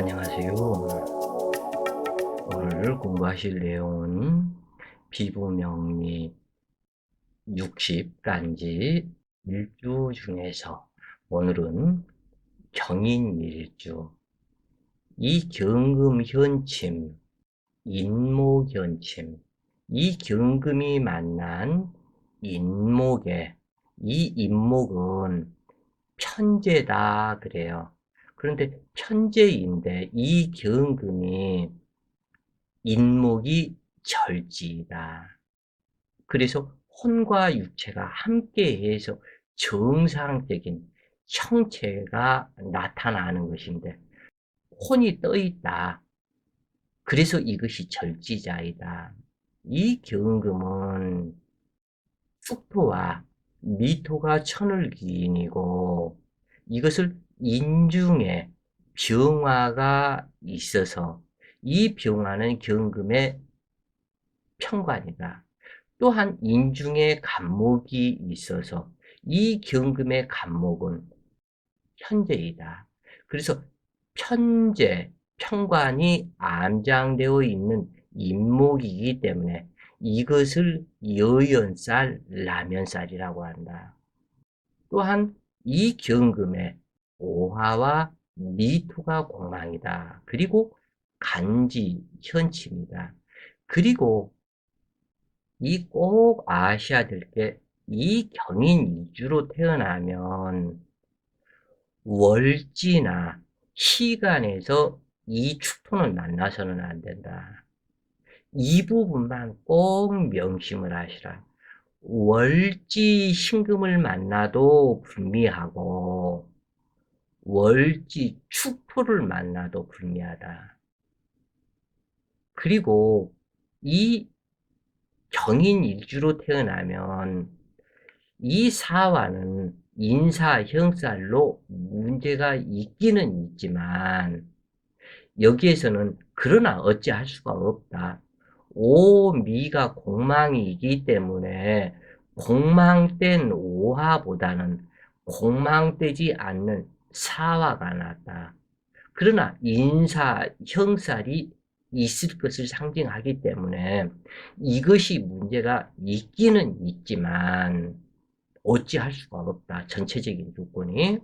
안녕하세요. 오늘 공부하실 내용은 비부명리 60간지 일주 중에서 오늘은 경인일주, 이 경금현침, 인목현침, 이 경금이 만난 인목에 이 인목은 편재다 그래요. 그런데 편재인데 이 경금이 인목이 절지이다. 그래서 혼과 육체가 함께해서 정상적인 형체가 나타나는 것인데 혼이 떠 있다. 그래서 이것이 절지자이다. 이 경금은 숙토와 미토가 천을 기인이고 이것을 인중에 병화가 있어서 이 병화는 경금의 편관이다. 또한 인중에 간목이 있어서 이 경금의 간목은 편재이다. 그래서 편재, 편관이 암장되어 있는 인목이기 때문에 이것을 여연쌀, 라면쌀이라고 한다. 또한 이 경금에 오화와 미토가 공망이다. 그리고 간지, 현침이다. 그리고 이 꼭 아셔야 될 게, 이 경인 이주로 태어나면 월지나 시간에서 이 축토는 만나서는 안 된다. 이 부분만 꼭 명심을 하시라. 월지 신금을 만나도 불미하고 월지 축토를 만나도 불미하다. 그리고 이 경인 일주로 태어나면 이 사화는 인사, 형살로 문제가 있기는 있지만 여기에서는 그러나 어찌할 수가 없다. 오미가 공망이기 때문에 공망된 오화보다는 공망되지 않는 사화가 낫다. 그러나 인사, 형살이 있을 것을 상징하기 때문에 이것이 문제가 있기는 있지만 어찌할 수가 없다. 전체적인 조건이.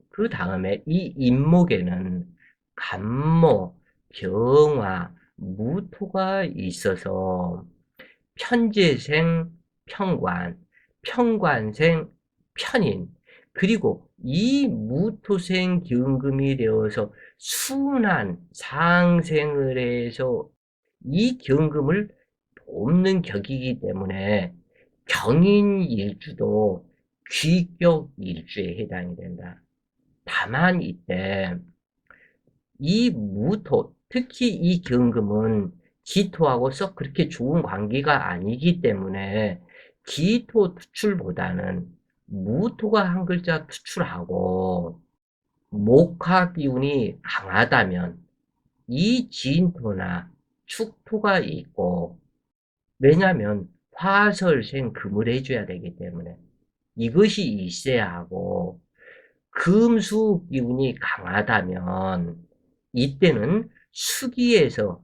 그 다음에 이 인목에는 간모, 병화, 무토가 있어서 편재생, 편관, 편관생, 편인, 그리고 이 무토생 경금이 되어서 순한 상생을 해서 이 경금을 돕는 격이기 때문에 경인일주도 귀격일주에 해당이 된다. 다만 이때 이 무토, 특히 이 경금은 기토하고 썩 그렇게 좋은 관계가 아니기 때문에 기토 투출보다는 무토가 한 글자 투출하고 목화 기운이 강하다면 이 진토나 축토가 있고, 왜냐하면 화설생 금을 해줘야 되기 때문에 이것이 있어야 하고, 금수 기운이 강하다면 이때는 수기에서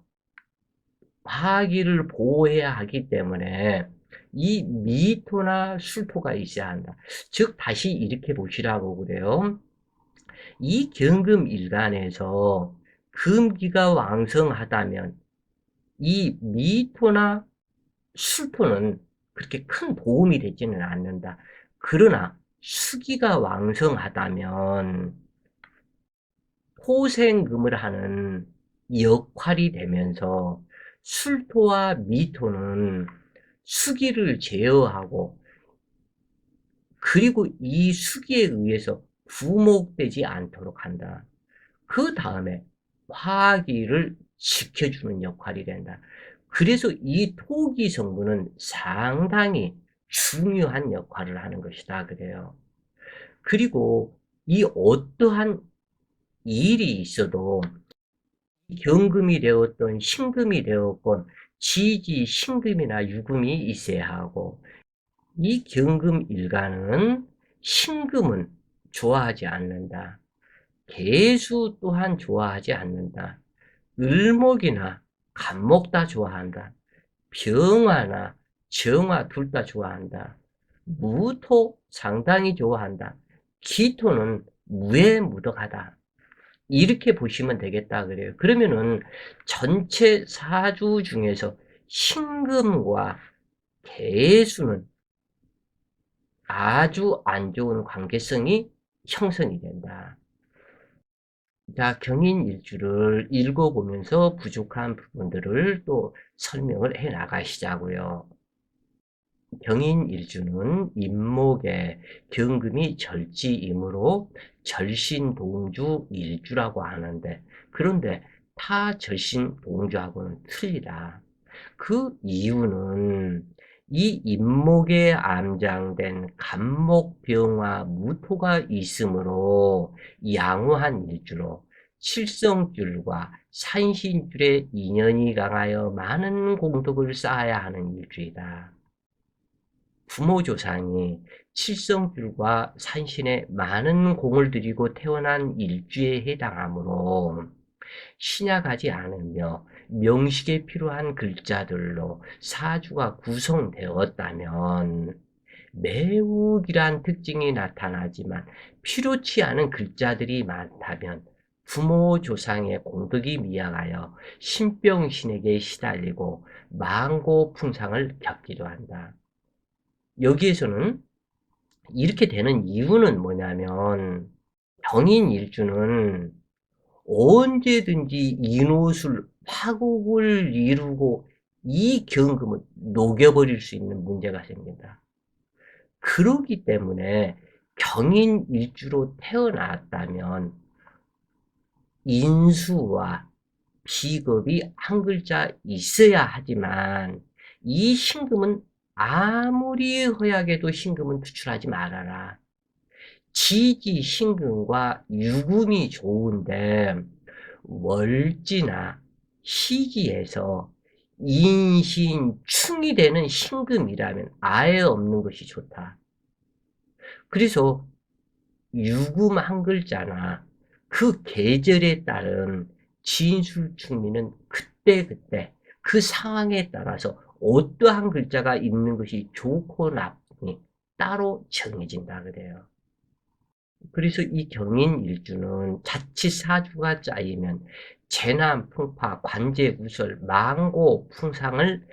화기를 보호해야 하기 때문에 이 미토나 술토가 있어야 한다. 즉 다시 이렇게 보시라고 그래요. 이 경금 일간에서 금기가 왕성하다면 이 미토나 술토는 그렇게 큰 도움이 되지는 않는다. 그러나 수기가 왕성하다면 호생금을 하는 역할이 되면서 술토와 미토는 수기를 제어하고, 그리고 이 수기에 의해서 부목되지 않도록 한다. 그 다음에 화기를 지켜주는 역할이 된다. 그래서 이 토기 성분은 상당히 중요한 역할을 하는 것이다 그래요. 그리고 이 어떠한 일이 있어도 경금이 되었던 신금이 되었건 지지 신금이나 유금이 있어야 하고, 이 경금 일간은 신금은 좋아하지 않는다. 개수 또한 좋아하지 않는다. 을목이나 간목 다 좋아한다. 병화나 정화 둘 다 좋아한다. 무토 상당히 좋아한다. 기토는 무에 무덕하다. 이렇게 보시면 되겠다 그래요. 그러면은 전체 사주 중에서 신금과 개수는 아주 안 좋은 관계성이 형성이 된다. 자, 경인일주를 읽어보면서 부족한 부분들을 또 설명을 해 나가시자고요. 경인일주는 임목의 경금이 절지이므로 절신동주 일주라고 하는데, 그런데 타 절신동주하고는 틀리다. 그 이유는 이 임목에 암장된 간목병화 무토가 있으므로 양호한 일주로 칠성줄과 산신줄의 인연이 강하여 많은 공덕을 쌓아야 하는 일주이다. 부모조상이 칠성줄과 산신에 많은 공을 들이고 태어난 일주에 해당하므로 신약하지 않으며 명식에 필요한 글자들로 사주가 구성되었다면 매우 길한 특징이 나타나지만 필요치 않은 글자들이 많다면 부모 조상의 공덕이 미약하여 신병신에게 시달리고 망고풍상을 겪기도 한다. 여기에서는 이렇게 되는 이유는 뭐냐면 경인일주는 언제든지 인옷을 파국을 이루고 이 경금을 녹여버릴 수 있는 문제가 생긴다. 그러기 때문에 경인일주로 태어났다면 인수와 비겁이 한 글자 있어야 하지만 이 신금은 아무리 허약해도 신금은 투출하지 말아라. 지지 신금과 유금이 좋은데 월지나 시기에서 인신충이 되는 신금이라면 아예 없는 것이 좋다. 그래서 유금 한 글자나 그 계절에 따른 진술충리는 그때그때 그 상황에 따라서 어떠한 글자가 있는 것이 좋고 나쁨이 따로 정해진다 그래요. 그래서 이 경인일주는 자칫 사주가 짜이면 재난, 풍파, 관제구설, 망고, 풍상을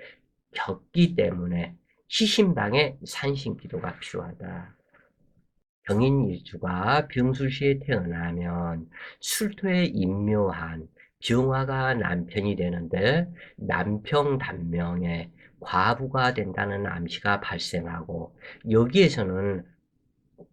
겪기 때문에 시신방에 산신기도가 필요하다. 경인일주가 병술시에 태어나면 술토에 임묘한 병화가 남편이 되는데 남평단명에 과부가 된다는 암시가 발생하고, 여기에서는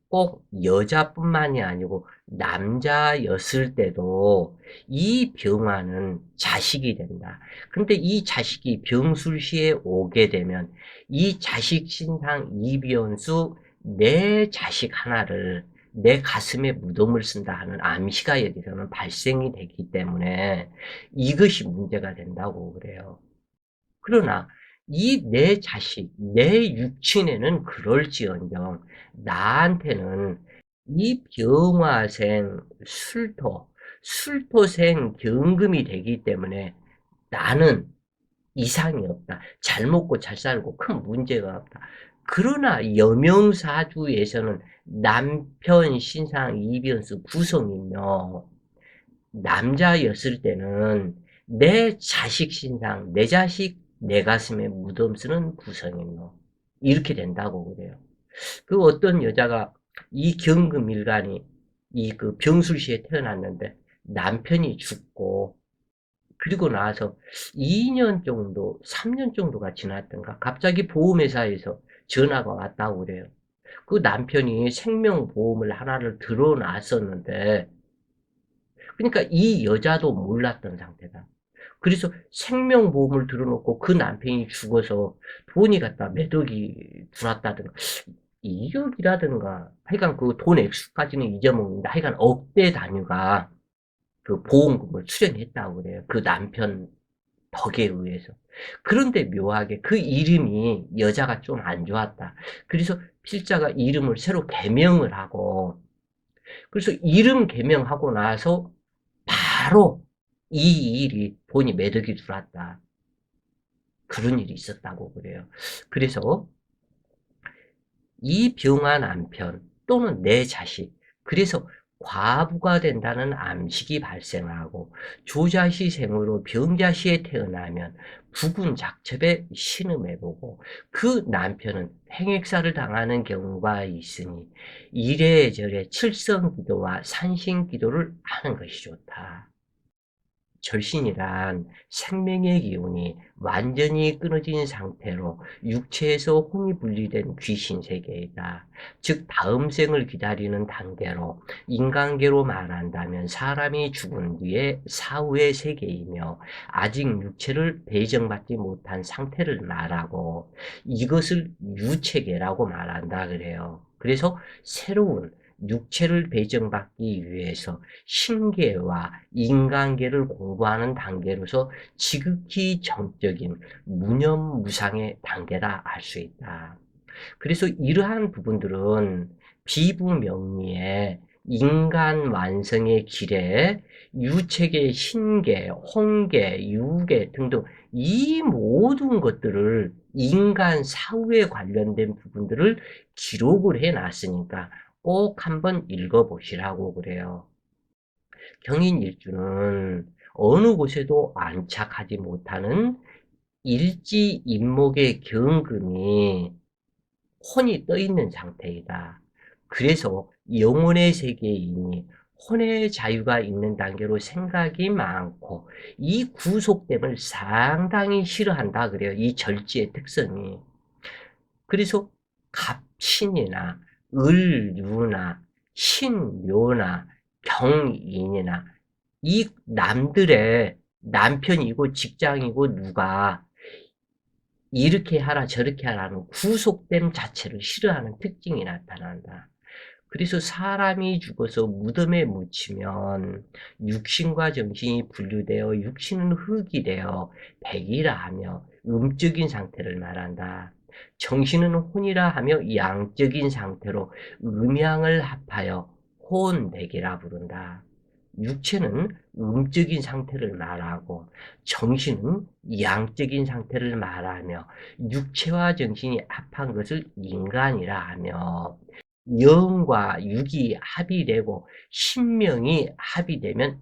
꼭 여자뿐만이 아니고 남자였을 때도 이 병화는 자식이 된다. 근데 이 자식이 병술시에 오게 되면 이 자식 신상 이변수 내 자식 하나를 내 가슴에 무덤을 쓴다 하는 암시가 여기서는 발생이 되기 때문에 이것이 문제가 된다고 그래요. 그러나 이 내 자식, 내 육친에는 그럴지언정 나한테는 이 병화생 술토생 경금이 되기 때문에 나는 이상이 없다. 잘 먹고 잘 살고 큰 문제가 없다. 그러나 여명사주에서는 남편 신상 이변수 구성이며 남자였을 때는 내 자식 신상, 내 자식 내 가슴에 무덤 쓰는 구성이며 이렇게 된다고 그래요. 그 어떤 여자가 이 경금일간이 이 그 병술시에 태어났는데 남편이 죽고, 그리고 나서 2년 정도, 3년 정도가 지났던가 갑자기 보험회사에서 전화가 왔다고 그래요. 그 남편이 생명보험을 하나를 들어놨었는데, 그러니까 이 여자도 몰랐던 상태다. 그래서 생명보험을 들어놓고 그 남편이 죽어서 돈이 갖다 몇 억이 들어왔다든가 2억이라든가 하여간 그 돈 액수까지는 잊어먹는다. 하여간 억대 단위가 그 보험금을 수령했다고 그래요. 그 남편 덕에 의해서. 그런데 묘하게 그 이름이 여자가 좀 안 좋았다. 그래서 필자가 이름을 새로 개명을 하고 그래서 이름 개명하고 나서 바로 이 일이 돈이 매덕이 들어왔다. 그런 일이 있었다고 그래요. 그래서 이 병아 남편 또는 내 자식, 그래서 과부가 된다는 암식이 발생하고 조자시생으로 병자시에 태어나면 부군작첩에 신음해보고 그 남편은 횡액사를 당하는 경우가 있으니 이래저래 칠성기도와 산신기도를 하는 것이 좋다. 절신이란 생명의 기운이 완전히 끊어진 상태로 육체에서 혼이 분리된 귀신 세계이다. 즉 다음 생을 기다리는 단계로 인간계로 말한다면 사람이 죽은 뒤에 사후의 세계이며 아직 육체를 배정받지 못한 상태를 말하고 이것을 유체계라고 말한다 그래요. 그래서 새로운 육체를 배정받기 위해서 신계와 인간계를 공부하는 단계로서 지극히 정적인 무념무상의 단계라 할 수 있다. 그래서 이러한 부분들은 비부명리의 인간 완성의 길에 유체계, 신계, 홍계, 유계 등등 이 모든 것들을 인간 사후에 관련된 부분들을 기록을 해 놨으니까 꼭 한번 읽어보시라고 그래요. 경인일주는 어느 곳에도 안착하지 못하는 일지인목의 경금이 혼이 떠 있는 상태이다. 그래서 영혼의 세계이니 혼의 자유가 있는 단계로 생각이 많고 이 구속됨을 상당히 싫어한다 그래요. 이 절지의 특성이. 그래서 갑신이나 을유나 신묘나 경인이나 이 남들의 남편이고 직장이고 누가 이렇게 하라 저렇게 하라는 구속됨 자체를 싫어하는 특징이 나타난다. 그래서 사람이 죽어서 무덤에 묻히면 육신과 정신이 분류되어 육신은 흙이 되어 백이라 하며 음적인 상태를 말한다. 정신은 혼이라 하며 양적인 상태로 음양을 합하여 혼백이라 부른다. 육체는 음적인 상태를 말하고 정신은 양적인 상태를 말하며 육체와 정신이 합한 것을 인간이라 하며 영과 육이 합이 되고 신명이 합이 되면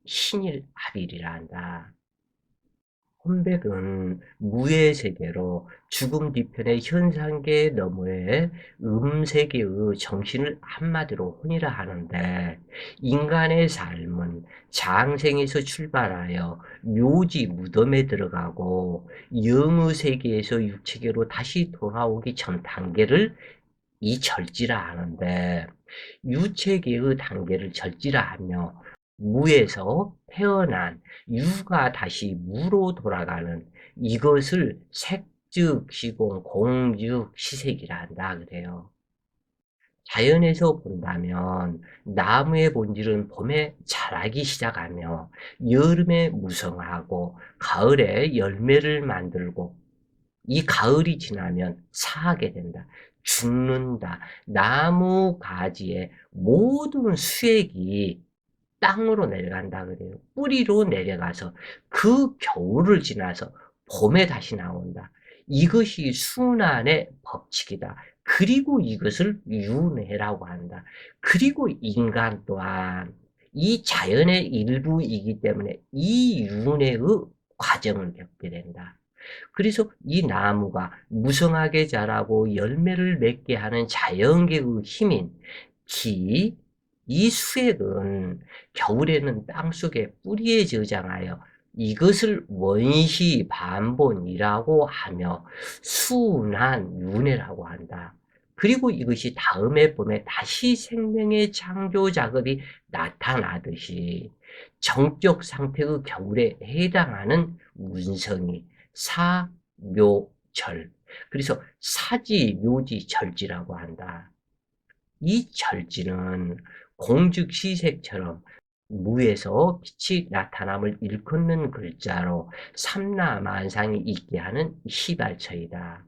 신일합일이라 한다. 혼백은 무의 세계로 죽음 뒤편의 현상계 너머의 음세계의 정신을 한마디로 혼이라 하는데 인간의 삶은 장생에서 출발하여 묘지 무덤에 들어가고 영의 세계에서 육체계로 다시 돌아오기 전 단계를 이 절지라 하는데 유체계의 단계를 절지라 하며 무에서 태어난 유가 다시 무로 돌아가는 이것을 색즉 시공 공즉 시색이라 한다 그래요. 자연에서 본다면 나무의 본질은 봄에 자라기 시작하며 여름에 무성하고 가을에 열매를 만들고 이 가을이 지나면 사하게 된다. 죽는다. 나무 가지의 모든 수액이 땅으로 내려간다 그래요. 뿌리로 내려가서 그 겨울을 지나서 봄에 다시 나온다. 이것이 순환의 법칙이다. 그리고 이것을 윤회라고 한다. 그리고 인간 또한 이 자연의 일부이기 때문에 이 윤회의 과정을 겪게 된다. 그래서 이 나무가 무성하게 자라고 열매를 맺게 하는 자연계의 힘인 기, 이 수액은 겨울에는 땅속에 뿌리에 저장하여 이것을 원시 반본이라고 하며 순한 윤회라고 한다. 그리고 이것이 다음에 봄에 다시 생명의 창조 작업이 나타나듯이 정적 상태의 겨울에 해당하는 운성이 사묘절. 그래서 사지, 묘지, 절지라고 한다. 이 절지는 공즉시색처럼 무에서 빛이 나타남을 일컫는 글자로 삼라만상이 있게 하는 시발처이다.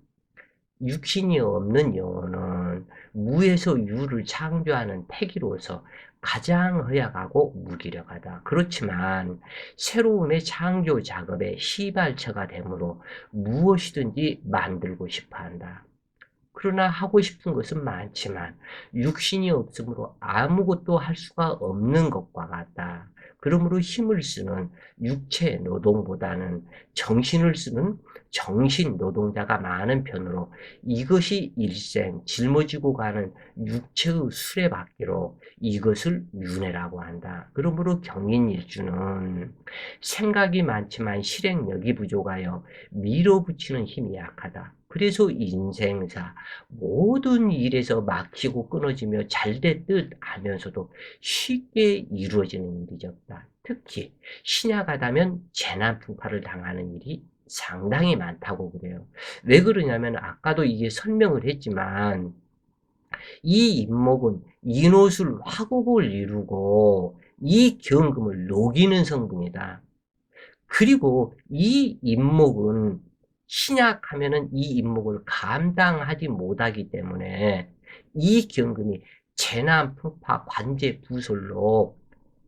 육신이 없는 영혼은 무에서 유를 창조하는 태기로서 가장 허약하고 무기력하다. 그렇지만 새로움의 창조 작업의 시발처가 되므로 무엇이든지 만들고 싶어 한다. 그러나 하고 싶은 것은 많지만 육신이 없으므로 아무것도 할 수가 없는 것과 같다. 그러므로 힘을 쓰는 육체 노동보다는 정신을 쓰는 정신 노동자가 많은 편으로 이것이 일생 짊어지고 가는 육체의 수레바퀴로 이것을 윤회라고 한다. 그러므로 경인일주는 생각이 많지만 실행력이 부족하여 밀어붙이는 힘이 약하다. 그래서 인생사 모든 일에서 막히고 끊어지며 잘됐듯 하면서도 쉽게 이루어지는 일이 적다. 특히 신약하다면 재난풍파를 당하는 일이 상당히 많다고 그래요. 왜 그러냐면 아까도 이게 설명을 했지만 이 인목은 인옷을 화곡을 이루고 이 경금을 녹이는 성분이다. 그리고 이 인목은 신약하면은 이 인목을 감당하지 못하기 때문에 이 경금이 재난, 풍파, 관제, 구설로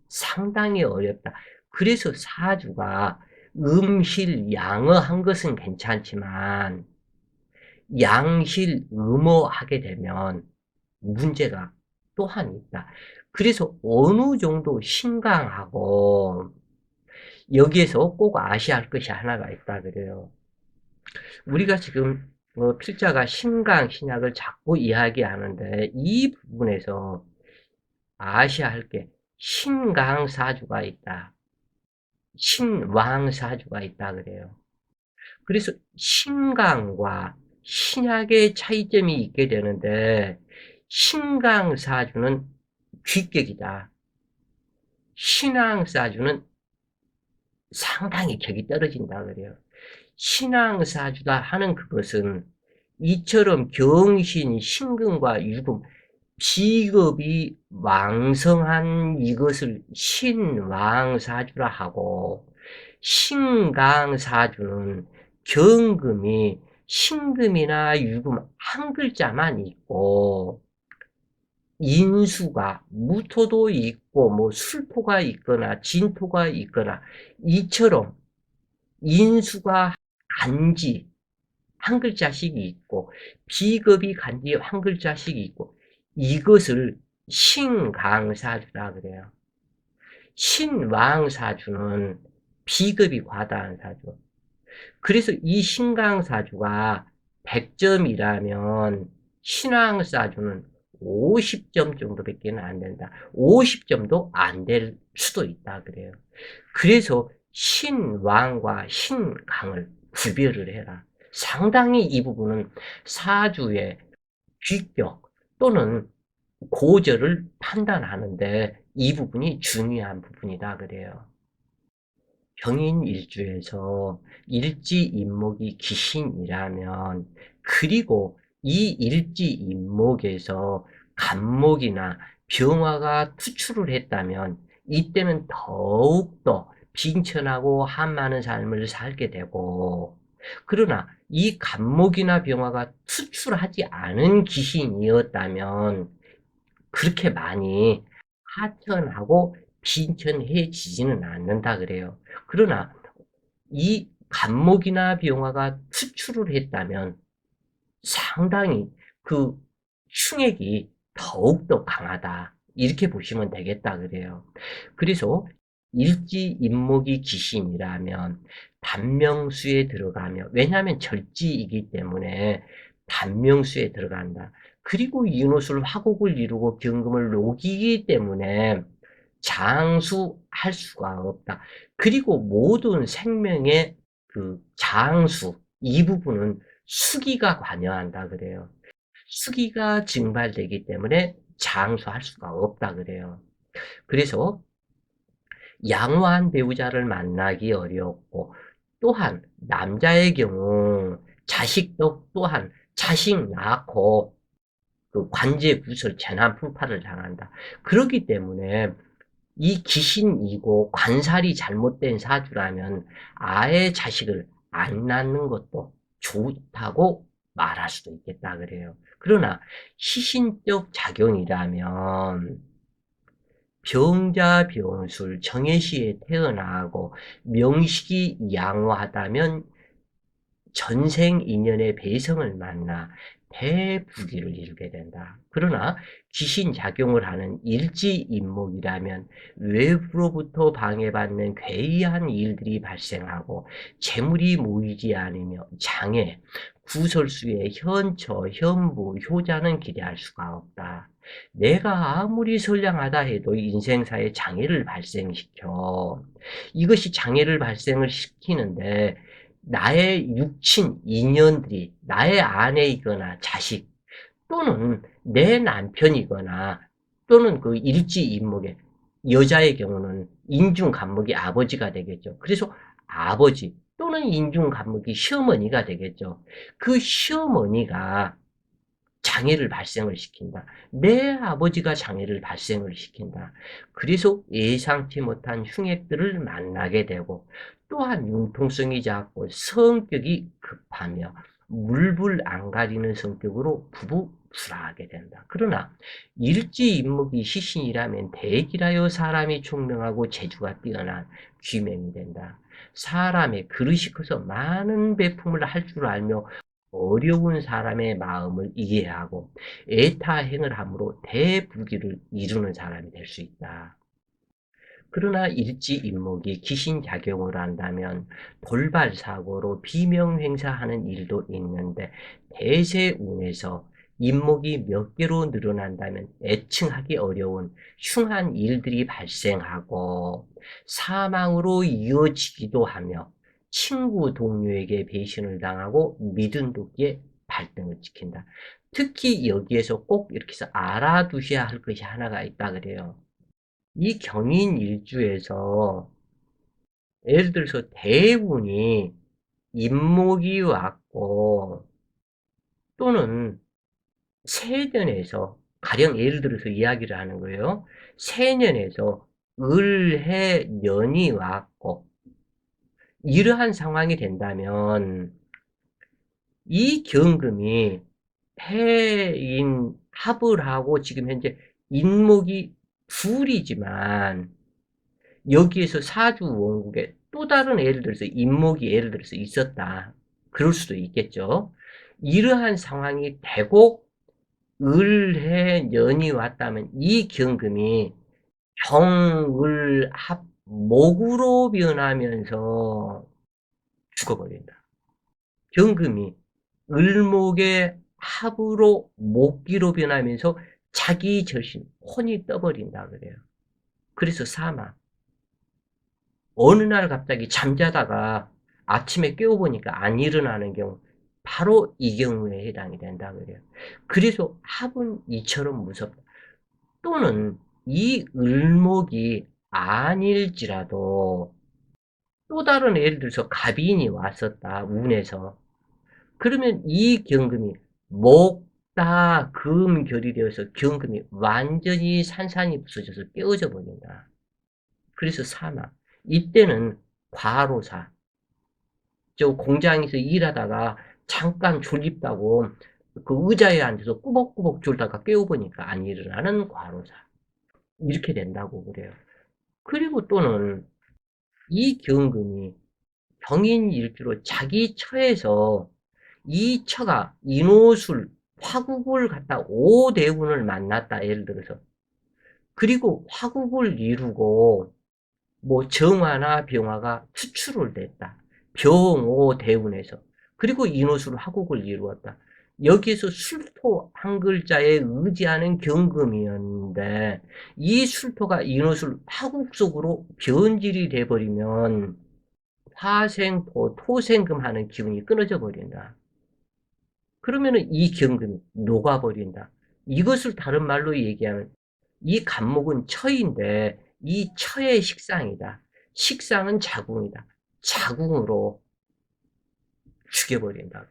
상당히 어렵다. 그래서 사주가 음실, 양어한 것은 괜찮지만 양실, 음어하게 되면 문제가 또한 있다. 그래서 어느 정도 신강하고 여기에서 꼭 아셔야 할 것이 하나가 있다 그래요. 우리가 지금 필자가 신강, 신약을 자꾸 이야기하는데 이 부분에서 아셔야 할 게 신강사주가 있다. 신왕사주가 있다 그래요. 그래서 신강과 신약의 차이점이 있게 되는데 신강사주는 귀격이다. 신왕사주는 상당히 격이 떨어진다 그래요. 신앙사주다 하는 그것은 이처럼 경신, 신금과 유금, 비겁이 왕성한 이것을 신왕사주라 하고 신강사주는 경금이 신금이나 유금 한 글자만 있고 인수가 무토도 있고 뭐 술토가 있거나 진토가 있거나 이처럼 인수가 간지 한 글자씩 있고 비겁이 간지 한 글자씩 있고 이것을 신강사주라 그래요. 신왕사주는 비겁이 과다한 사주. 그래서 이 신강사주가 100점이라면 신왕사주는 50점 정도밖에 안 된다. 50점도 안 될 수도 있다 그래요. 그래서 신왕과 신강을 구별을 해라. 상당히 이 부분은 사주의 귀격 또는 고절을 판단하는데 이 부분이 중요한 부분이다 그래요. 경인일주에서 일지인목이 귀신이라면 그리고 이 일지인목에서 간목이나 병화가 투출을 했다면 이때는 더욱더 빈천하고 한많은 삶을 살게 되고 그러나 이 간목이나 병화가 투출하지 않은 귀신이었다면 그렇게 많이 하천하고 빈천해지지는 않는다 그래요. 그러나 이 간목이나 병화가 투출을 했다면 상당히 그 충액이 더욱더 강하다. 이렇게 보시면 되겠다 그래요. 그래서 일지인목이 기신이라면 단명수에 들어가며 왜냐하면 절지이기 때문에 단명수에 들어간다. 그리고 인옷을 화곡을 이루고 경금을 녹이기 때문에 장수할 수가 없다. 그리고 모든 생명의 그 장수 이 부분은 수기가 관여한다 그래요. 수기가 증발되기 때문에 장수할 수가 없다 그래요. 그래서 양호한 배우자를 만나기 어렵고 또한 남자의 경우 자식도 또한 자식 낳고 그 관제 구설 재난 풍파를 당한다. 그렇기 때문에 이 귀신이고 관살이 잘못된 사주라면 아예 자식을 안 낳는 것도 좋다고 말할 수도 있겠다 그래요. 그러나 시신적 작용이라면 병자 병술 정해시에 태어나고 명식이 양호하다면 전생 인연의 배성을 만나 대부귀를 이루게 된다. 그러나 귀신 작용을 하는 일지인목이라면 외부로부터 방해받는 괴이한 일들이 발생하고 재물이 모이지 않으며 장애, 구설수의 현처, 현부, 효자는 기대할 수가 없다. 내가 아무리 선량하다 해도 인생사에 장애를 발생시켜. 이것이 장애를 발생을 시키는데 나의 육친 인연들이 나의 아내이거나 자식 또는 내 남편이거나 또는 그 일지인목의 여자의 경우는 인중간목이 아버지가 되겠죠. 그래서 아버지 또는 인중간목이 시어머니가 되겠죠. 그 시어머니가 장애를 발생을 시킨다. 내 아버지가 장애를 발생을 시킨다. 그래서 예상치 못한 흉액들을 만나게 되고 또한 융통성이 작고 성격이 급하며 물불 안 가리는 성격으로 부부불화하게 된다. 그러나 일지인목이 시신이라면 대기라여 사람이 총명하고 재주가 뛰어난 귀맹이 된다. 사람의 그릇이 커서 많은 배품을 할 줄 알며 어려운 사람의 마음을 이해하고 애타행을 함으로 대부귀를 이루는 사람이 될 수 있다. 그러나 일지인목이 귀신작용을 한다면 돌발사고로 비명행사하는 일도 있는데 대세운에서 인목이 몇 개로 늘어난다면 애칭하기 어려운 흉한 일들이 발생하고 사망으로 이어지기도 하며 친구 동료에게 배신을 당하고 믿은 도끼에 발등을 찍힌다. 특히 여기에서 꼭 이렇게 해서 알아두셔야 할 것이 하나가 있다 그래요. 이 경인 일주에서 예를 들어서 대운이 인목이 왔고 또는 세년에서 가령 예를 들어서 이야기를 하는 거예요. 세년에서 을해 년이 왔고 이러한 상황이 된다면 이 경금이 해인 합을 하고 지금 현재 인목이 불이지만 여기에서 사주 원국에 또 다른 예를 들어서 인목이 예를 들어서 있었다. 그럴 수도 있겠죠. 이러한 상황이 되고 을해 년이 왔다면 이 경금이 경을합 목으로 변하면서 죽어버린다. 경금이 을목의 합으로 목기로 변하면서 자기 절신 혼이 떠버린다 그래요. 그래서 사망. 어느 날 갑자기 잠자다가 아침에 깨워보니까 안 일어나는 경우 바로 이 경우에 해당이 된다 그래요. 그래서 합은 이처럼 무섭다. 또는 이 을목이 아닐지라도 또 다른 예를 들어서 갑인이 왔었다 운에서 그러면 이 경금이 목다 금결이 되어서 경금이 완전히 산산이 부서져서 깨어져 버린다. 그래서 사망. 이때는 과로사. 저 공장에서 일하다가 잠깐 졸립다고 그 의자에 앉아서 꾸벅꾸벅 졸다가 깨워보니까 안 일어나는 과로사. 이렇게 된다고 그래요. 그리고 또는 이 경금이 경인일주로 자기 처에서 이 처가 인호술, 화국을 갖다 오대운을 만났다 예를 들어서 그리고 화국을 이루고 뭐 정화나 병화가 추출을 됐다. 병오 대운에서 그리고 인호술 화국을 이루었다. 여기에서 술토 한 글자에 의지하는 경금이었는데 이 술토가 인호술 화국 속으로 변질이 돼버리면 화생토 토생금 하는 기운이 끊어져 버린다. 그러면은 이 경금이 녹아버린다. 이것을 다른 말로 얘기하면 이 간목은 처인데 이 처의 식상이다. 식상은 자궁이다. 자궁으로 죽여버린다.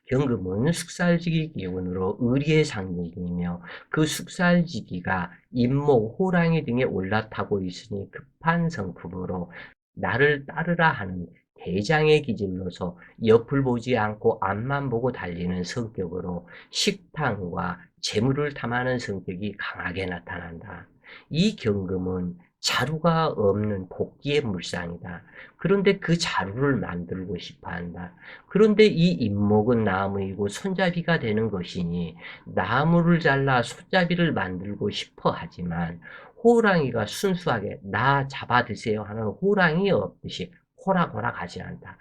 경금은 숙살지기 기운으로 의리의 상징이며 그 숙살지기가 임목, 호랑이 등에 올라타고 있으니 급한 성품으로 나를 따르라 하는 대장의 기질로서 옆을 보지 않고 앞만 보고 달리는 성격으로 식탐과 재물을 탐하는 성격이 강하게 나타난다. 이 경금은 자루가 없는 복기의 물상이다. 그런데 그 자루를 만들고 싶어 한다. 그런데 이 인목은 나무이고 손잡이가 되는 것이니 나무를 잘라 손잡이를 만들고 싶어 하지만 호랑이가 순수하게 나 잡아 드세요 하는 호랑이 없듯이 호락호락 하지 않다.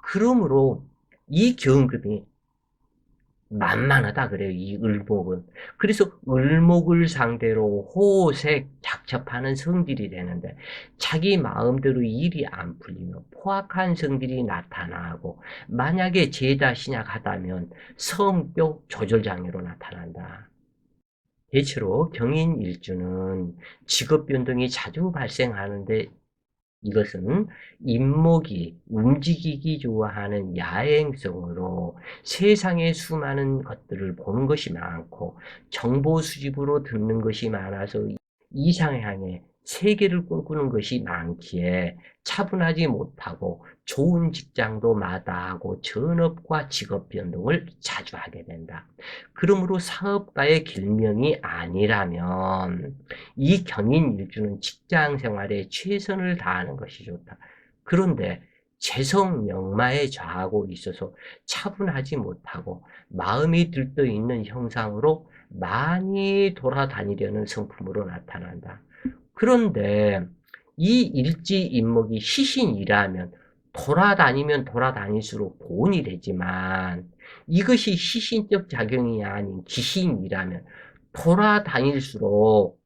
그러므로 이 경금이 만만하다 그래요. 이 을목은. 그래서 을목을 상대로 호색 작첩하는 성질이 되는데 자기 마음대로 일이 안 풀리면 포악한 성질이 나타나고 만약에 제자 신약하다면 성격 조절 장애로 나타난다. 대체로 경인일주는 직업 변동이 자주 발생하는데 이것은 인목이 움직이기 좋아하는 야행성으로 세상의 수많은 것들을 보는 것이 많고 정보 수집으로 듣는 것이 많아서 이상향의 세계를 꿈꾸는 것이 많기에 차분하지 못하고 좋은 직장도 마다하고 전업과 직업 변동을 자주 하게 된다. 그러므로 사업가의 길명이 아니라면 이 경인 일주는 직장 생활에 최선을 다하는 것이 좋다. 그런데 재성 명마에 좌하고 있어서 차분하지 못하고 마음이 들떠 있는 형상으로 많이 돌아다니려는 성품으로 나타난다. 그런데 이 일지인목이 시신이라면 돌아다니면 돌아다닐수록 돈이 되지만 이것이 시신적 작용이 아닌 기신이라면 돌아다닐수록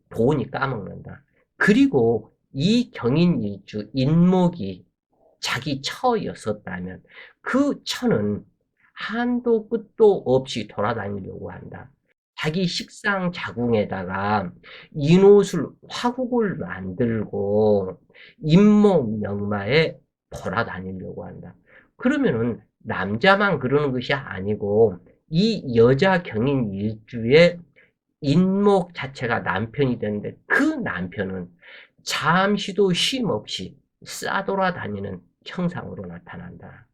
돈이 까먹는다. 그리고 이 경인일주 인목이 자기 처였었다면 그 처는 한도 끝도 없이 돌아다니려고 한다. 자기 식상 자궁에다가 인옷을 화국을 만들고 인목 명마에 돌아다니려고 한다. 그러면은 남자만 그러는 것이 아니고 이 여자 경인 일주의 인목 자체가 남편이 되는데 그 남편은 잠시도 쉼 없이 싸돌아다니는 형상으로 나타난다.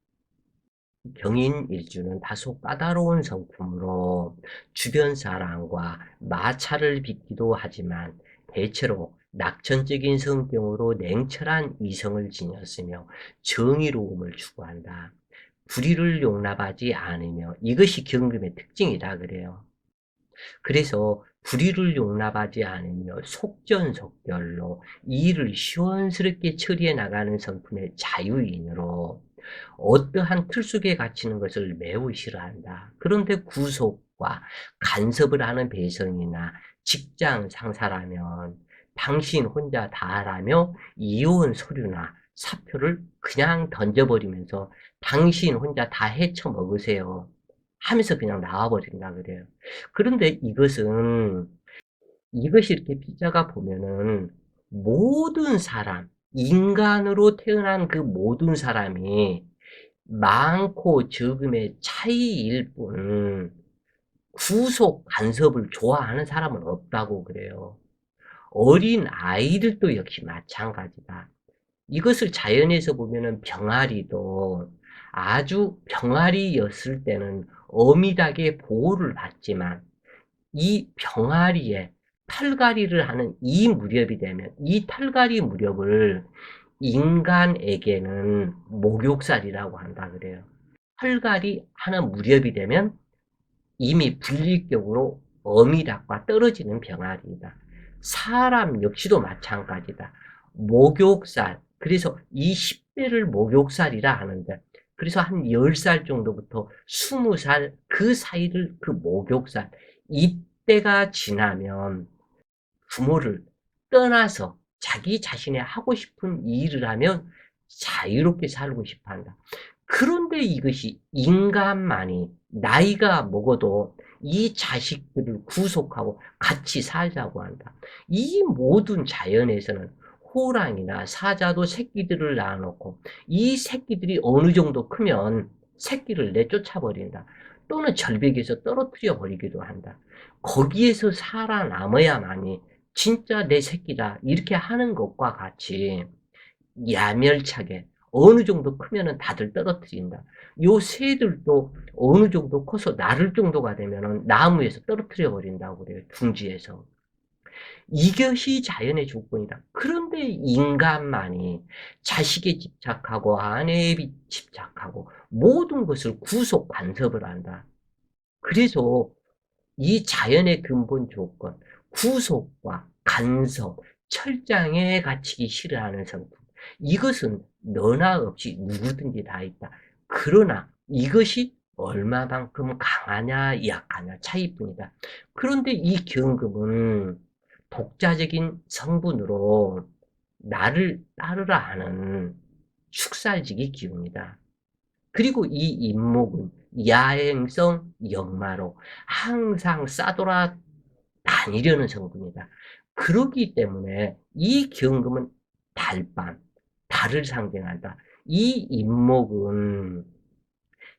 경인일주는 다소 까다로운 성품으로 주변 사람과 마찰을 빚기도 하지만 대체로 낙천적인 성격으로 냉철한 이성을 지녔으며 정의로움을 추구한다. 불의를 용납하지 않으며 이것이 경금의 특징이다 그래요. 그래서 불의를 용납하지 않으며 속전속결로 일을 시원스럽게 처리해 나가는 성품의 자유인으로 어떠한 틀 속에 갇히는 것을 매우 싫어한다. 그런데 구속과 간섭을 하는 배성이나 직장 상사라면 당신 혼자 다 하라며 이혼 서류나 사표를 그냥 던져버리면서 당신 혼자 다 헤쳐 먹으세요 하면서 그냥 나와버린다 그래요. 그런데 이것이 이렇게 빗자가 보면은 모든 사람, 인간으로 태어난 그 모든 사람이 많고 적음의 차이일 뿐 구속 간섭을 좋아하는 사람은 없다고 그래요. 어린 아이들도 역시 마찬가지다. 이것을 자연에서 보면은 병아리도 아주 병아리였을 때는 어미닭의 보호를 받지만 이 병아리에 털갈이를 하는 이 무렵이 되면 이 털갈이 무렵을 인간에게는 목욕살이라고 한다 그래요. 털갈이 하는 무렵이 되면 이미 분리격으로 어미닭과 떨어지는 병아리이다. 사람 역시도 마찬가지다. 목욕살, 그래서 이 10대를 목욕살이라 하는데, 그래서 한 10살 정도부터 20살 그 사이를 그 목욕살, 이때가 지나면 부모를 떠나서 자기 자신의 하고 싶은 일을 하면 자유롭게 살고 싶어 한다. 그런데 이것이 인간만이 나이가 먹어도 이 자식들을 구속하고 같이 살자고 한다. 이 모든 자연에서는 호랑이나 사자도 새끼들을 낳아놓고 이 새끼들이 어느 정도 크면 새끼를 내쫓아 버린다. 또는 절벽에서 떨어뜨려 버리기도 한다. 거기에서 살아남아야만이 진짜 내 새끼다 이렇게 하는 것과 같이 야멸차게 어느 정도 크면은 다들 떨어뜨린다. 요 새들도 어느 정도 커서 나를 정도가 되면은 나무에서 떨어뜨려 버린다고 그래요. 둥지에서. 이것이 자연의 조건이다. 그런데 인간만이 자식에 집착하고 아내에 집착하고 모든 것을 구속 간섭을 한다. 그래서 이 자연의 근본 조건, 구속과 간섭, 철장에 갇히기 싫어하는 성품. 이것은 너나 없이 누구든지 다 있다. 그러나 이것이 얼마만큼 강하냐, 약하냐 차이뿐이다. 그런데 이 경금은 독자적인 성분으로 나를 따르라 하는 축살지기 기운이다. 그리고 이 인목은 야행성 역마로 항상 싸돌아 다니려는 성분이다. 그렇기 때문에 이 경금은 달밤, 달을 상징한다. 이 인목은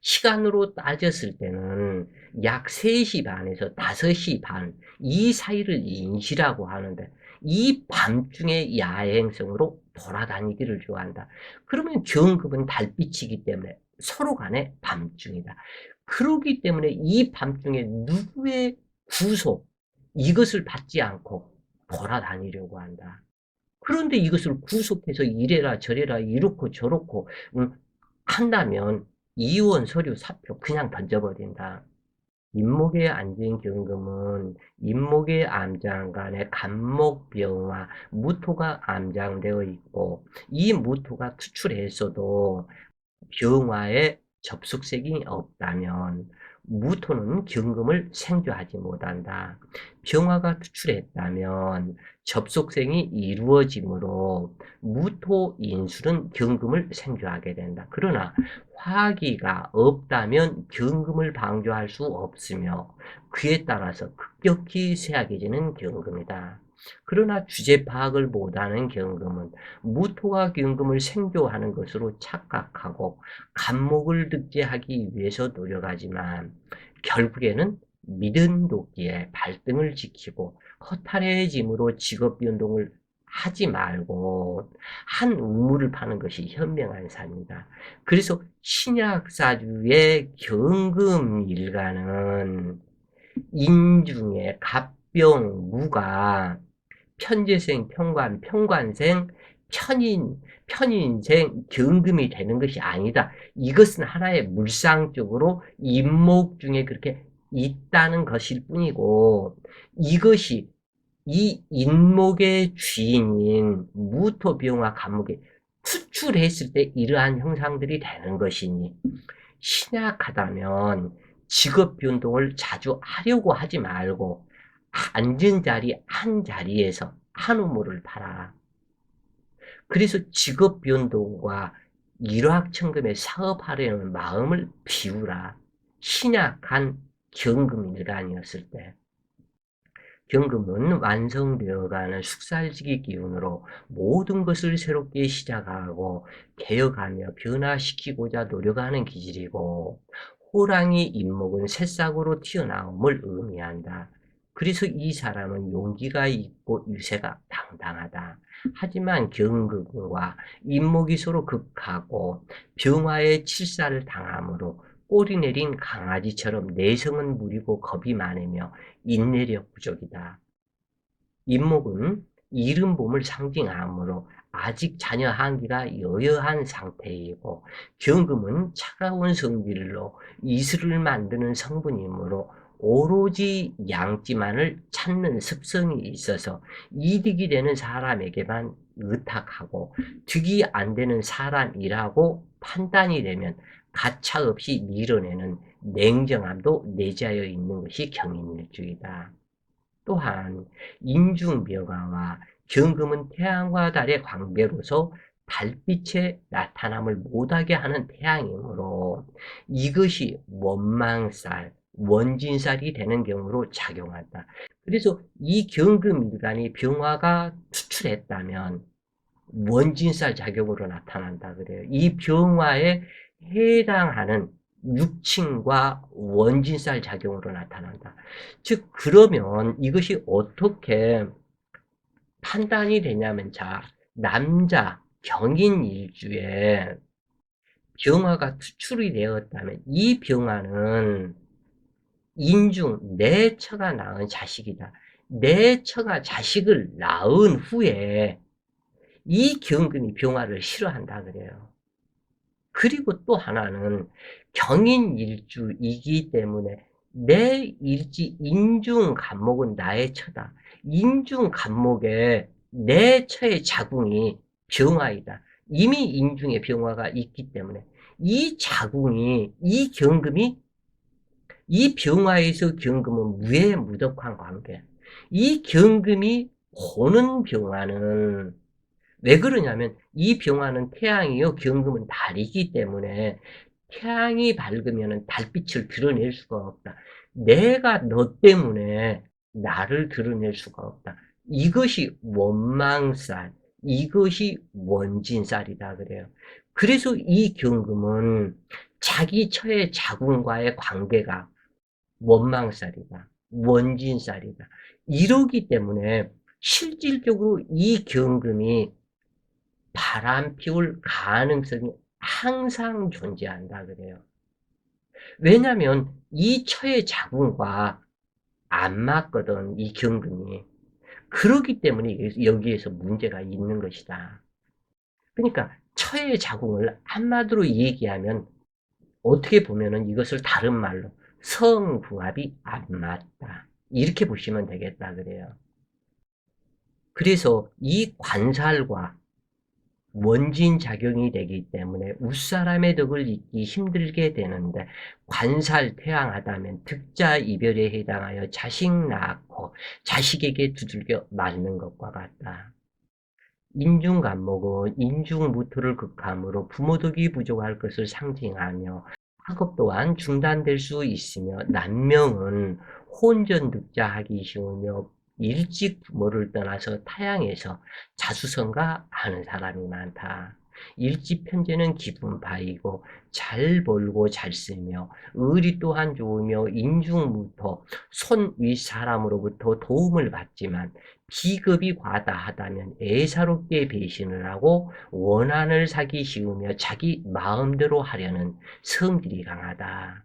시간으로 따졌을 때는 약 3시 반에서 5시 반, 이 사이를 인시라고 하는데, 이 밤중에 야행성으로 돌아다니기를 좋아한다. 그러면 경금은 달빛이기 때문에 서로 간에 밤중이다. 그러기 때문에 이 밤중에 누구의 구속, 이것을 받지 않고 돌아다니려고 한다. 그런데 이것을 구속해서 이래라 저래라 이렇고 저렇고 한다면 이혼 서류 사표 그냥 던져버린다. 임목에 앉은 경금은 임목의 암장 간에 간목병화 무토가 암장되어 있고 이 무토가 투출했어도 병화에 접속색이 없다면 무토는 경금을 생조하지 못한다. 병화가 투출했다면 접속생이 이루어지므로 무토 인술은 경금을 생조하게 된다. 그러나 화기가 없다면 경금을 방조할 수 없으며 그에 따라서 급격히 쇠약해지는 경금이다. 그러나 주제 파악을 못하는 경금은 무토가 경금을 생조하는 것으로 착각하고 간목을 득제하기 위해서 노력하지만 결국에는 믿은 도끼에 발등을 지키고 허탈해짐으로 직업 변동을 하지 말고 한 우물을 파는 것이 현명한 삶이다. 그래서 신약사주의 경금 일가는 인중에 갑병, 무가 편재생, 편관, 편관생, 편인생, 경금이 되는 것이 아니다. 이것은 하나의 물상적으로 인목 중에 그렇게 있다는 것일 뿐이고, 이것이 이 인목의 주인인 무토병화 간목이 투출했을 때 이러한 형상들이 되는 것이니, 신약하다면 직업 변동을 자주 하려고 하지 말고 앉은 자리 한 자리에서 한 우물을 팔아. 그래서 직업 변동과 일확천금에 사업하려는 마음을 비우라. 신약한 경금 일간이었을 때. 경금은 완성되어가는 숙살지기 기운으로 모든 것을 새롭게 시작하고 개혁하며 변화시키고자 노력하는 기질이고 호랑이 인목은 새싹으로 튀어나옴을 의미한다. 그래서 이 사람은 용기가 있고 유세가 당당하다. 하지만 경금과 인목이 서로 극하고 병화의 칠사를 당함으로 꼬리 내린 강아지처럼 내성은 무리고 겁이 많으며 인내력 부족이다. 인목은 이른 봄을 상징하므로 아직 자녀 한기가 여여한 상태이고 경금은 차가운 성질로 이슬을 만드는 성분이므로 오로지 양지만을 찾는 습성이 있어서 이득이 되는 사람에게만 의탁하고 득이 안 되는 사람이라고 판단이 되면 가차없이 밀어내는 냉정함도 내재하여 있는 것이 경인일주이다. 또한 인중병화와 경금은 태양과 달의 광배로서 달빛의 나타남을 못하게 하는 태양이므로 이것이 원망살, 원진살이 되는 경우로 작용한다. 그래서 이 경금일간이 병화가 투출했다면 원진살 작용으로 나타난다 그래요. 이 병화에 해당하는 육친과 원진살 작용으로 나타난다. 즉 그러면 이것이 어떻게 판단이 되냐면 자 남자 경인일주에 병화가 투출이 되었다면 이 병화는 인중 내 처가 낳은 자식이다. 내 처가 자식을 낳은 후에 이 경금이 병화를 싫어한다 그래요. 그리고 또 하나는 경인일주이기 때문에 내 일지 인중간목은 나의 처다. 인중간목에 내 처의 자궁이 병화이다. 이미 인중에 병화가 있기 때문에 이 자궁이 이 경금이 이 병화에서 경금은 무해무덕한 관계. 이 경금이 호는 병화는 왜 그러냐면 이 병화는 태양이요 경금은 달이기 때문에 태양이 밝으면 달빛을 드러낼 수가 없다. 내가 너 때문에 나를 드러낼 수가 없다. 이것이 원망살, 이것이 원진살이다 그래요. 그래서 이 경금은 자기 처의 자궁과의 관계가 원망살이다. 원진살이다. 이러기 때문에 실질적으로 이 경금이 바람 피울 가능성이 항상 존재한다 그래요. 왜냐면 이 처의 자궁과 안 맞거든, 이 경금이. 그렇기 때문에 여기에서 문제가 있는 것이다. 그러니까 처의 자궁을 한마디로 얘기하면 어떻게 보면은 이것을 다른 말로 성궁합이 안 맞다. 이렇게 보시면 되겠다 그래요. 그래서 이 관살과 원진 작용이 되기 때문에 윗사람의 덕을 잇기 힘들게 되는데 관살 태양하다면 득자 이별에 해당하여 자식 낳고 자식에게 두들겨 맞는 것과 같다. 인중간목은 인중무토를 극함으로 부모덕이 부족할 것을 상징하며 학업 또한 중단될 수 있으며 난명은 혼전득자하기 쉬우며 일찍 부모를 떠나서 타향해서 자수성가 하는 사람이 많다. 일지편제는 기분 바이고 잘 벌고 잘 쓰며 의리 또한 좋으며 인중무토 손 위 사람으로부터 도움을 받지만 비겁이 과다하다면 애사롭게 배신을 하고 원한을 사기 쉬우며 자기 마음대로 하려는 성질이 강하다.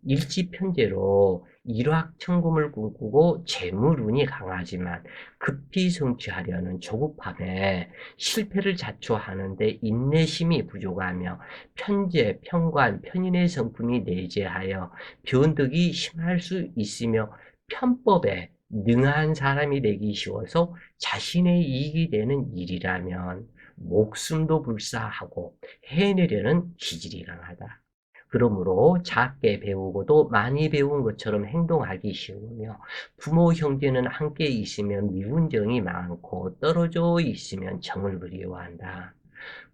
일지편제로 일확천금을 꿈꾸고 재물운이 강하지만 급히 성취하려는 조급함에 실패를 자초하는데 인내심이 부족하며 편제, 편관, 편인의 성품이 내재하여 변덕이 심할 수 있으며 편법에 능한 사람이 되기 쉬워서 자신의 이익이 되는 일이라면 목숨도 불사하고 해내려는 기질이 강하다. 그러므로 작게 배우고도 많이 배운 것처럼 행동하기 쉬우며 부모 형제는 함께 있으면 미운 정이 많고 떨어져 있으면 정을 그리워한다.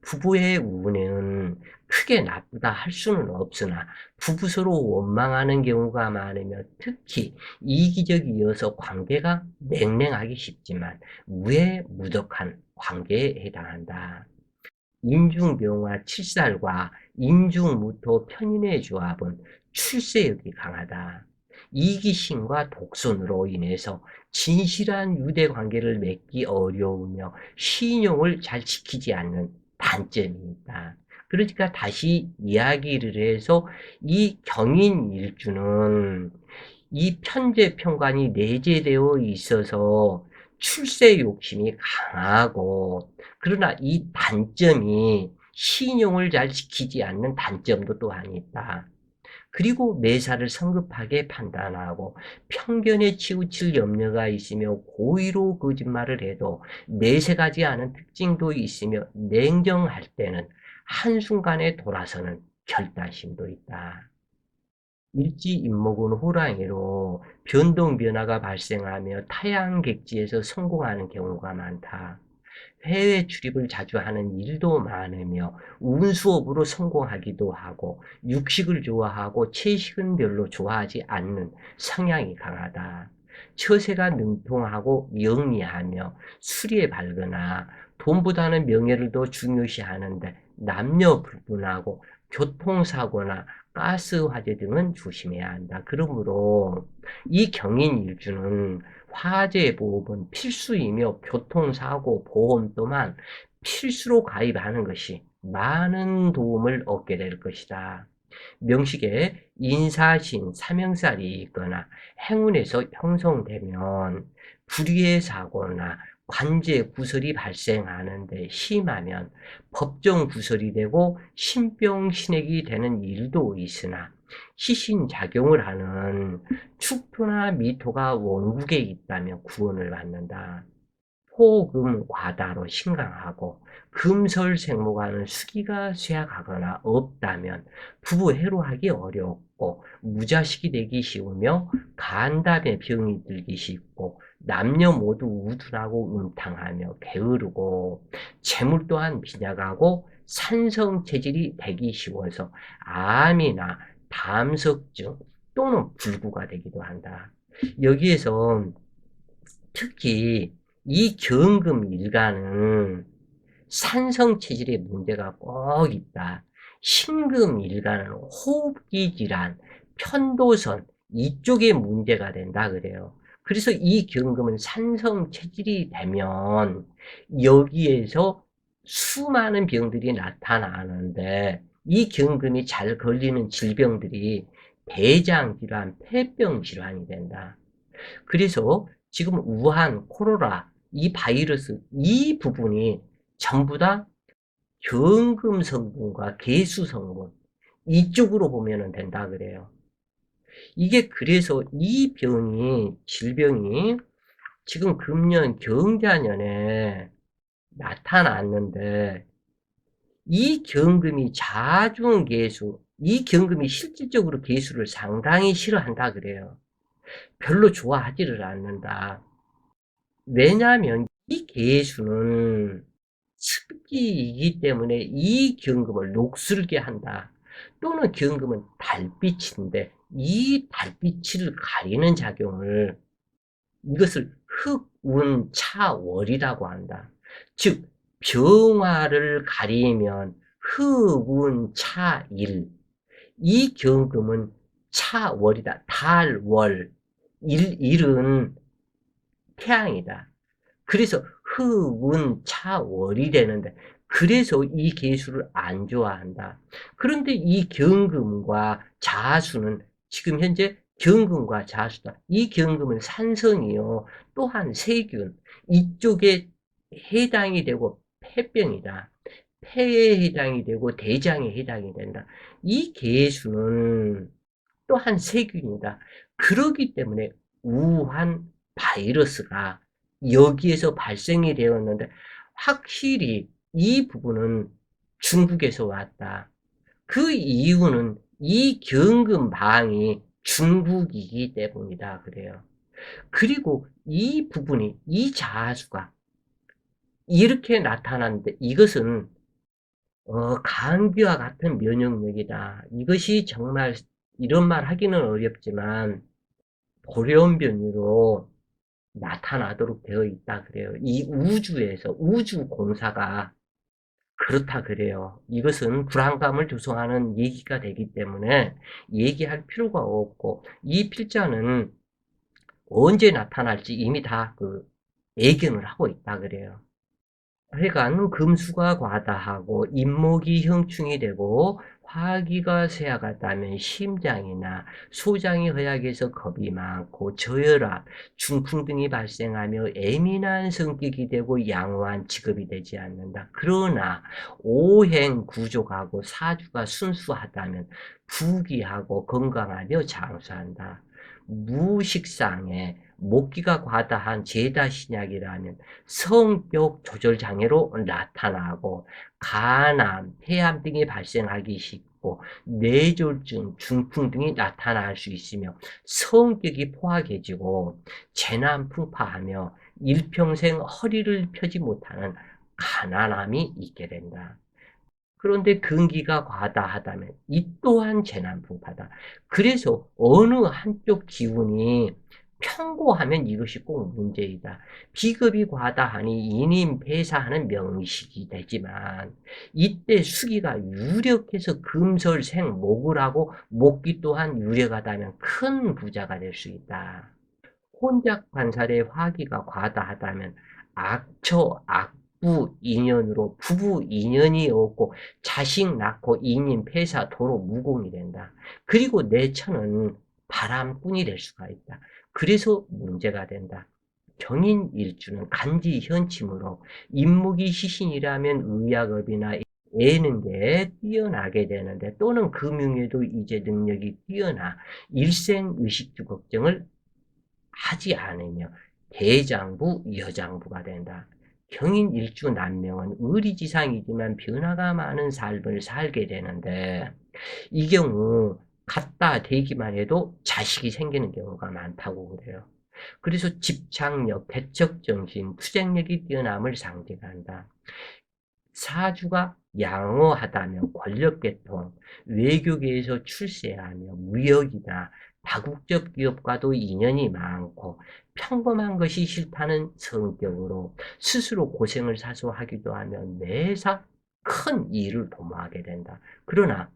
부부의 운은 크게 나쁘다 할 수는 없으나 부부 서로 원망하는 경우가 많으며 특히 이기적이어서 관계가 냉랭하기 쉽지만 무해무덕한 관계에 해당한다. 인중병화 칠살과 인중무토 편인의 조합은 출세력이 강하다. 이기심과 독선으로 인해서 진실한 유대 관계를 맺기 어려우며 신용을 잘 지키지 않는 단점이 있다. 그러니까 다시 이야기를 해서 이 경인일주는 이 편제편관이 내재되어 있어서 출세 욕심이 강하고 그러나 이 단점이 신용을 잘 지키지 않는 단점도 또한 있다. 그리고 매사를 성급하게 판단하고 편견에 치우칠 염려가 있으며 고의로 거짓말을 해도 내색하지 않은 특징도 있으며 냉정할 때는 한순간에 돌아서는 결단심도 있다. 일지인목은 호랑이로 변동변화가 발생하며 타양객지에서 성공하는 경우가 많다. 해외 출입을 자주 하는 일도 많으며 운수업으로 성공하기도 하고 육식을 좋아하고 채식은 별로 좋아하지 않는 성향이 강하다. 처세가 능통하고 영리하며 수리에 밝거나 돈보다는 명예를 더 중요시하는데 남녀 불문하고 교통사고나 가스 화재 등은 조심해야 한다. 그러므로 이 경인일주는 화재 보험은 필수이며 교통사고 보험 또한 필수로 가입하는 것이 많은 도움을 얻게 될 것이다. 명식에 인사신, 사명살이 있거나 행운에서 형성되면 불의의 사고나 관제 구설이 발생하는데 심하면 법정 구설이 되고 신병신액이 되는 일도 있으나 시신작용을 하는 축토나 미토가 원국에 있다면 구원을 받는다. 토금 과다로 신강하고 금설생모가는 수기가 쇠약하거나 없다면 부부 해로하기 어렵고 무자식이 되기 쉬우며 간담에 병이 들기 쉽고 남녀 모두 우둔하고 음탕하며 게으르고 재물 또한 빈약하고 산성 체질이 되기 쉬워서 암이나 담석증 또는 불구가 되기도 한다. 여기에서 특히 이 경금 일간은 산성 체질의 문제가 꼭 있다. 신금 일간은 호흡기 질환, 편도선 이쪽에 문제가 된다 그래요. 그래서 이 경금은 산성 체질이 되면 여기에서 수많은 병들이 나타나는데 이 경금이 잘 걸리는 질병들이 대장 질환, 폐병 질환이 된다. 그래서 지금 우한, 코로나, 이 바이러스, 이 부분이 전부 다 경금 성분과 개수 성분, 이쪽으로 보면 된다 그래요. 이게 그래서 이 질병이 지금 금년 경자년에 나타났는데, 이 경금이 자중개수, 이 경금이 실질적으로 개수를 상당히 싫어한다 그래요. 별로 좋아하지를 않는다. 왜냐하면 이 개수는 습기이기 때문에 이 경금을 녹슬게 한다. 또는 경금은 달빛인데 이 달빛을 가리는 작용을 이것을 흑운차월이라고 한다. 즉 병화를 가리면 흑운차일 이 경금은 차월이다. 달월 일은 태양이다. 그래서 흑운차월이 되는데 그래서 이 개수를 안 좋아한다. 그런데 이 경금과 자수는 지금 현재 경금과 자수다. 이 경금은 산성이요. 또한 세균 이쪽에 해당이 되고 폐병이다. 폐에 해당이 되고 대장에 해당이 된다. 이 개수는 또한 세균이다. 그러기 때문에 우한 바이러스가 여기에서 발생이 되었는데 확실히 이 부분은 중국에서 왔다. 그 이유는 이 경금방이 중국이기 때문이다 그래요. 그리고 이 부분이 이 자아수가 이렇게 나타났는데 이것은 감기와 같은 면역력이다. 이것이 정말 이런 말 하기는 어렵지만 돌연변이로 나타나도록 되어 있다 그래요. 이 우주에서 우주 공사가 그렇다 그래요. 이것은 불안감을 조성하는 얘기가 되기 때문에 얘기할 필요가 없고 이 필자는 언제 나타날지 이미 다 예견을 하고 있다 그래요. 하여간 금수가 과다하고 잇목이 형충이 되고 화기가 쇠약하다면 심장이나 소장이 허약해서 겁이 많고 저혈압, 중풍 등이 발생하며 예민한 성격이 되고 양호한 직업이 되지 않는다. 그러나 오행 구족하고 사주가 순수하다면 부귀하고 건강하며 장수한다. 무식상에 목기가 과다한 제다신약이라면 성격 조절 장애로 나타나고 간암, 폐암 등이 발생하기 쉽고 뇌졸중, 중풍 등이 나타날 수 있으며 성격이 포악해지고 재난풍파하며 일평생 허리를 펴지 못하는 가난함이 있게 된다. 그런데 근기가 과다하다면 이 또한 재난풍파다. 그래서 어느 한쪽 기운이 편고하면 이것이 꼭 문제이다. 비급이 과다하니 인임배사하는 명식이 되지만 이때 수기가 유력해서 금설생 목을 하고 목기 또한 유력하다면 큰 부자가 될 수 있다. 혼작 관살의 화기가 과다하다면 악처, 직부 인연으로 부부 인연이 없고 자식 낳고 인임 폐사 도로 무공이 된다. 그리고 내 처는 바람꾼이 될 수가 있다. 그래서 문제가 된다. 경인일주는 간지 현침으로 인목이 시신이라면 의학업이나 예능에 뛰어나게 되는데, 또는 금융에도 이제 능력이 뛰어나 일생의식주 걱정을 하지 않으며 대장부, 여장부가 된다. 경인일주 남명은 의리지상이지만 변화가 많은 삶을 살게 되는데, 이 경우 갖다 대기만 해도 자식이 생기는 경우가 많다고 그래요. 그래서 집착력, 개척정신, 투쟁력이 뛰어남을 상징한다. 사주가 양호하다면 권력계통, 외교계에서 출세하며 무역이나 다국적 기업과도 인연이 많고, 평범한 것이 싫다는 성격으로 스스로 고생을 사소하기도 하며 매사 큰 일을 도모하게 된다. 그러나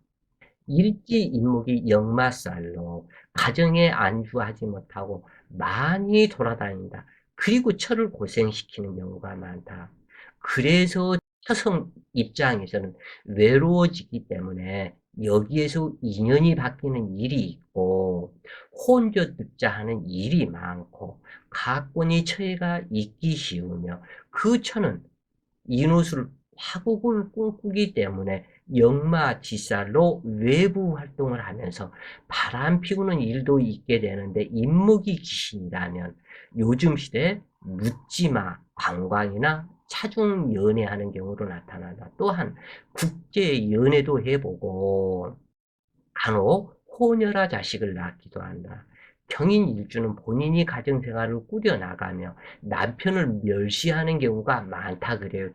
일지 인목이 역마살로 가정에 안주하지 못하고 많이 돌아다닌다. 그리고 처를 고생시키는 경우가 많다. 그래서 처성 입장에서는 외로워지기 때문에 여기에서 인연이 바뀌는 일이 있고, 혼자 듣자 하는 일이 많고, 가권이 처해가 있기 쉬우며, 그 처는 인호술 화국을 꿈꾸기 때문에 역마지살로 외부 활동을 하면서 바람 피우는 일도 있게 되는데, 인목이 귀신이라면 요즘 시대에 묻지마 관광이나 차중 연애하는 경우로 나타난다. 또한 국제 연애도 해보고 간혹 호녀라 자식을 낳기도 한다. 경인일주는 본인이 가정생활을 꾸려나가며 남편을 멸시하는 경우가 많다 그래요.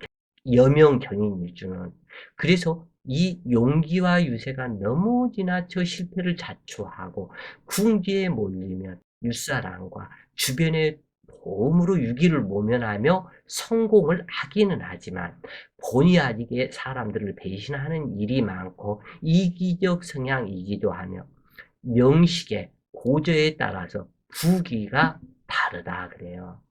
여명 경인일주는. 그래서 이 용기와 유세가 너무 지나쳐 실패를 자초하고 궁지에 몰리면 윗사람과 주변의 도움으로 유기를 모면하며 성공을 하기는 하지만, 본의 아니게 사람들을 배신하는 일이 많고 이기적 성향이기도 하며 명식의 고저에 따라서 부기가 다르다 그래요.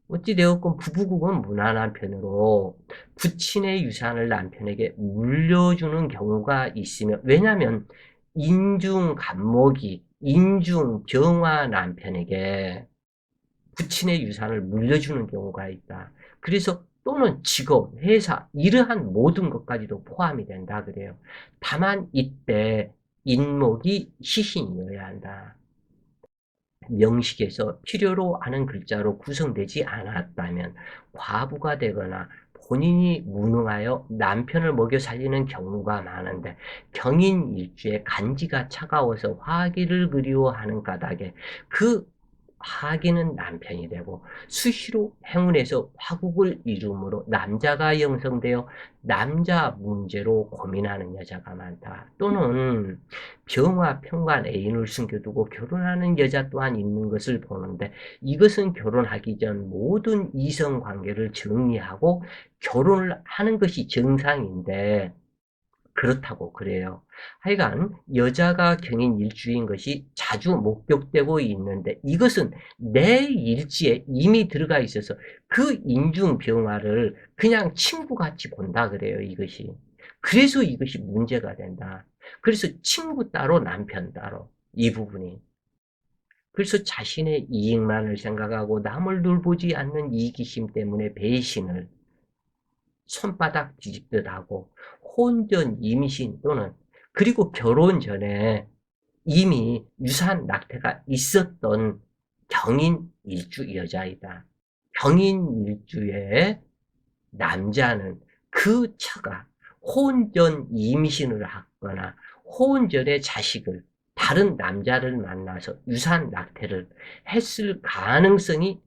어찌되었건 부부국은 무난한 편으로 부친의 유산을 남편에게 물려주는 경우가 있으며, 왜냐하면 인중 간목이 인중 병화 남편에게 부친의 유산을 물려주는 경우가 있다. 그래서 또는 직업, 회사, 이러한 모든 것까지도 포함이 된다 그래요. 다만 이때 인목이 시신이어야 한다. 명식에서 필요로 하는 글자로 구성되지 않았다면 과부가 되거나 본인이 무능하여 남편을 먹여 살리는 경우가 많은데, 경인일주에 간지가 차가워서 화기를 그리워하는 까닭에 그 화기는 남편이 되고, 수시로 행운에서 화국을 이루므로 남자가 형성되어 남자 문제로 고민하는 여자가 많다. 또는 병화 평관 애인을 숨겨두고 결혼하는 여자 또한 있는 것을 보는데, 이것은 결혼하기 전 모든 이성 관계를 정리하고 결혼을 하는 것이 정상인데 그렇다고 그래요. 하여간 여자가 경인 일주인 것이 자주 목격되고 있는데, 이것은 내 일지에 이미 들어가 있어서 그 인중병화를 그냥 친구같이 본다 그래요, 이것이. 그래서 이것이 문제가 된다. 그래서 친구 따로 남편 따로, 이 부분이. 그래서 자신의 이익만을 생각하고 남을 돌보지 않는 이기심 때문에 배신을 손바닥 뒤집듯 하고, 혼전, 임신 또는, 그리고 결혼 전에 이미 유산 낙태가 있었던 경인 일주 여자이다. 경인 일주의 남자는 그 처가 혼전 임신을 하거나 혼전의 자식을 다른 남자를 만나서 유산 낙태를 했을 가능성이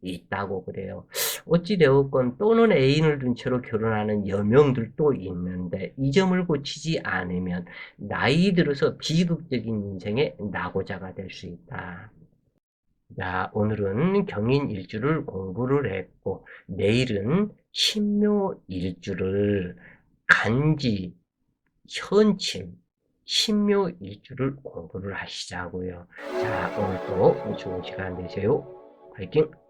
있다고 그래요. 어찌되었건 또는 애인을 둔 채로 결혼하는 여명들도 있는데, 이 점을 고치지 않으면 나이 들어서 비극적인 인생의 낙오자가 될 수 있다. 자, 오늘은 경인일주를 공부를 했고, 내일은 신묘일주를 간지, 현침, 신묘일주를 공부를 하시자고요. 자, 오늘도 좋은 시간 되세요. 화이팅!